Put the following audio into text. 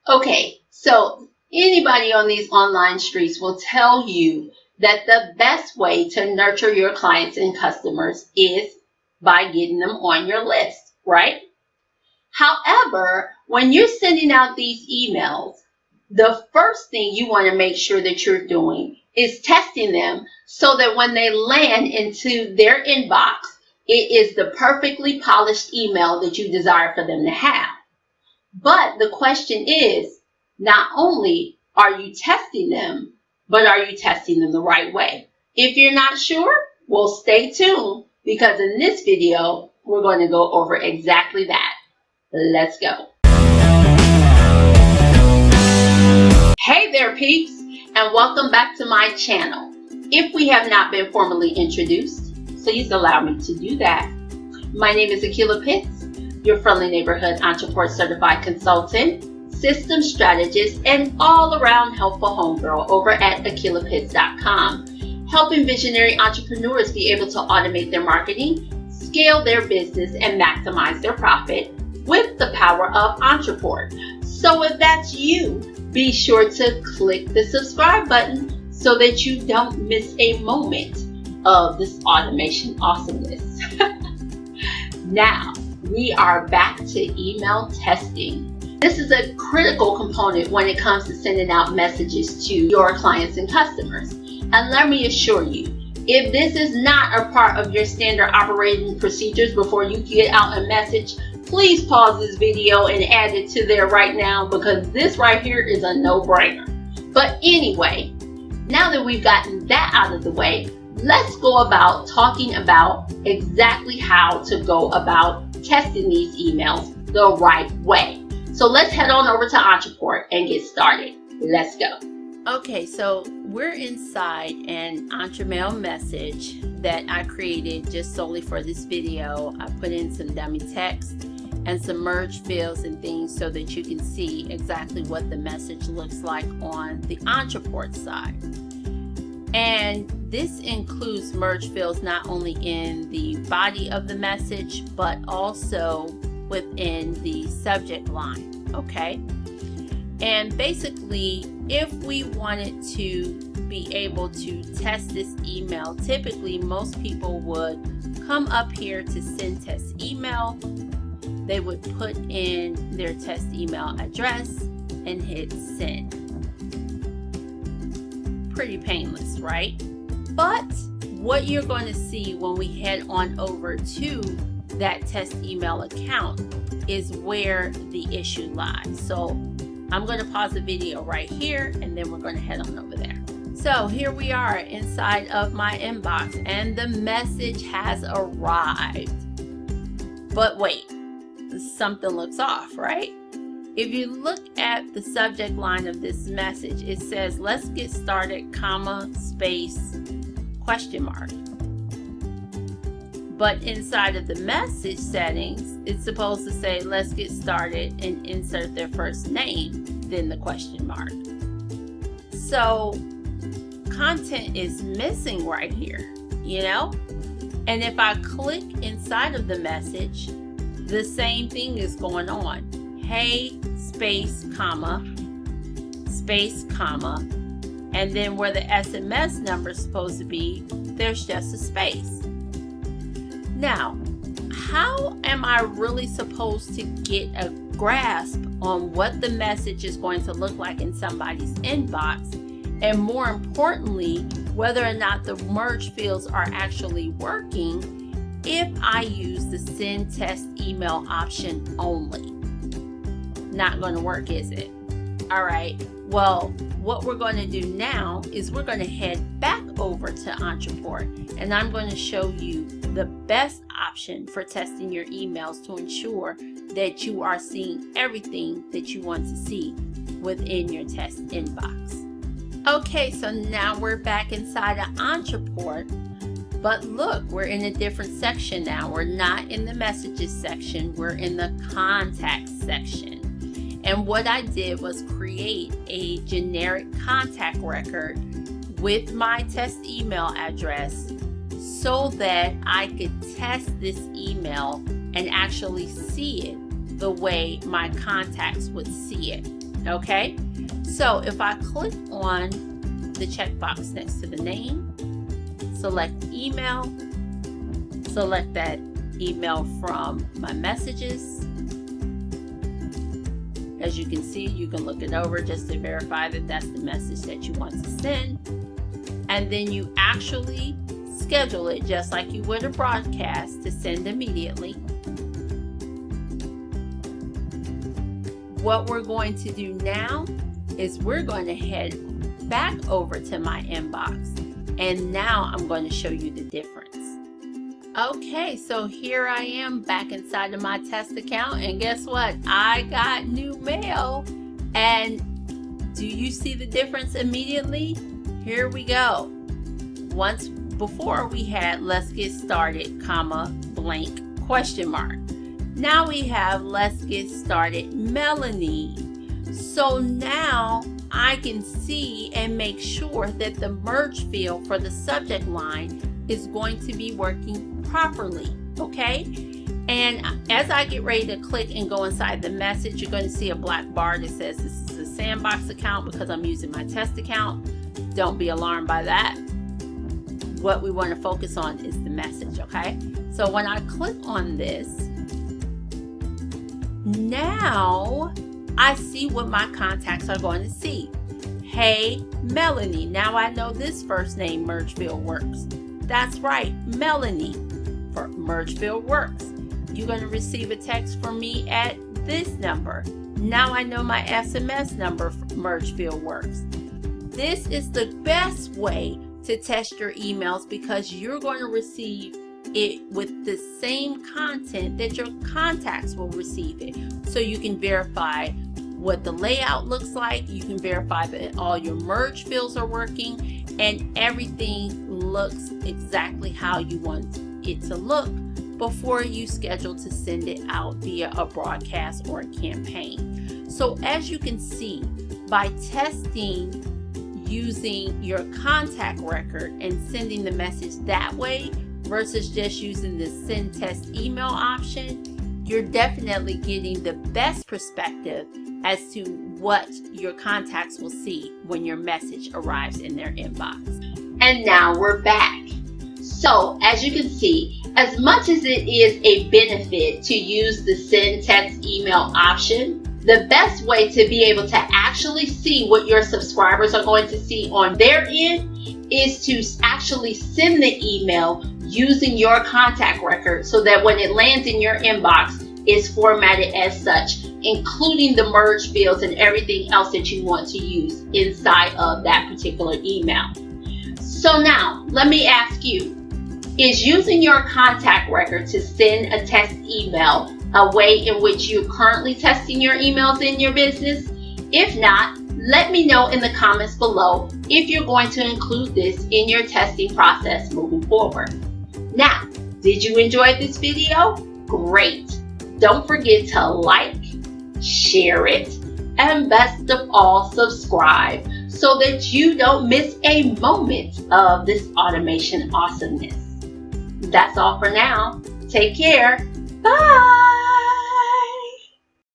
Okay, so anybody on these online streets will tell you that the best way to nurture your clients and customers is by getting them on your list, right? However, when you're sending out these emails, the first thing you want to make sure that you're doing is testing them so that when they land into their inbox, it is the perfectly polished email that you desire for them to have. But the question is, not only are you testing them, but are you testing them the right way? If you're not sure, well, stay tuned because in this video, we're going to go over exactly that. Let's go. Hey there, peeps, and welcome back to my channel. If we have not been formally introduced, please allow me to do that. My name is Akilah Pitts, your friendly neighborhood Ontraport certified consultant, systems strategist, and all-around helpful homegirl over at AkilahPitts.com, helping visionary entrepreneurs be able to automate their marketing, scale their business, and maximize their profit with the power of Ontraport. So if that's you, be sure to click the subscribe button so that you don't miss a moment of this automation awesomeness. Now, we are back to email testing. This is a critical component when it comes to sending out messages to your clients and customers. And let me assure you, if this is not a part of your standard operating procedures before you get out a message, please pause this video and add it to there right now because this right here is a no-brainer. But anyway, now that we've gotten that out of the way, let's go about talking about exactly how to go about testing these emails the right way. So let's head on over to Ontraport and get started. Let's go. Okay, so we're inside an Ontramail message that I created just solely for this video. I put in some dummy text and some merge fields and things so that you can see exactly what the message looks like on the Ontraport side. And this includes merge fields not only in the body of the message, but also within the subject line, okay? And basically, if we wanted to be able to test this email, typically most people would come up here to send test email. They would put in their test email address and hit send. Pretty painless, right? But what you're going to see when we head on over to that test email account is where the issue lies. So I'm going to pause the video right here and then we're going to head on over there. So here we are inside of my inbox and the message has arrived. But wait, something looks off, right? If you look at the subject line of this message, it says, let's get started, comma, space, question mark. But inside of the message settings, it's supposed to say, let's get started and insert their first name, then the question mark. So content is missing right here, you know? And if I click inside of the message, the same thing is going on. Hey, space, comma, and then where the SMS number is supposed to be, there's just a space. Now, how am I really supposed to get a grasp on what the message is going to look like in somebody's inbox? And more importantly, whether or not the merge fields are actually working if I use the send test email option only. Not going to work, is it? All right, well, what we're going to do now is we're going to head back over to Ontraport and I'm going to show you the best option for testing your emails to ensure that you are seeing everything that you want to see within your test inbox. Okay, so now we're back inside of Ontraport, but look, we're in a different section now. We're not in the messages section, we're in the contacts section. And what I did was create a generic contact record with my test email address so that I could test this email and actually see it the way my contacts would see it. Okay, so if I click on the checkbox next to the name, select email, select that email from my messages. As you can see, you can look it over just to verify that that's the message that you want to send. And then you actually schedule it just like you would a broadcast to send immediately. What we're going to do now is we're going to head back over to my inbox, and now I'm going to show you the difference. Okay, so here I am back inside of my test account, and guess what? I got new mail. And do you see the difference immediately? Here we go. Once before we had let's get started, comma, blank, question mark. Now we have let's get started, Melanie. So now I can see and make sure that the merge field for the subject line is going to be working properly, okay? And as I get ready to click and go inside the message, you're going to see a black bar that says this is a Sandbox account because I'm using my test account. Don't be alarmed by that. What we want to focus on is the message, okay? So when I click on this, now I see what my contacts are going to see. Hey, Melanie. Now I know this first name merge field works. That's right, Melanie for merge field works. You're going to receive a text from me at this number. Now I know my SMS number for merge field works. This is the best way to test your emails because you're going to receive it with the same content that your contacts will receive it. So you can verify what the layout looks like. You can verify that all your merge fields are working and everything looks exactly how you want it to look before you schedule to send it out via a broadcast or a campaign. So as you can see, by testing using your contact record and sending the message that way versus just using the send test email option, you're definitely getting the best perspective as to what your contacts will see when your message arrives in their inbox. And now we're back. So as you can see, as much as it is a benefit to use the send text email option, the best way to be able to actually see what your subscribers are going to see on their end is to actually send the email using your contact record so that when it lands in your inbox, it's formatted as such, including the merge fields and everything else that you want to use inside of that particular email. So now, let me ask you, is using your contact record to send a test email a way in which you're currently testing your emails in your business? If not, let me know in the comments below if you're going to include this in your testing process moving forward. Now, did you enjoy this video? Great! Don't forget to like, share it, and best of all, subscribe so that you don't miss a moment of this automation awesomeness. That's all for now. Take care. Bye!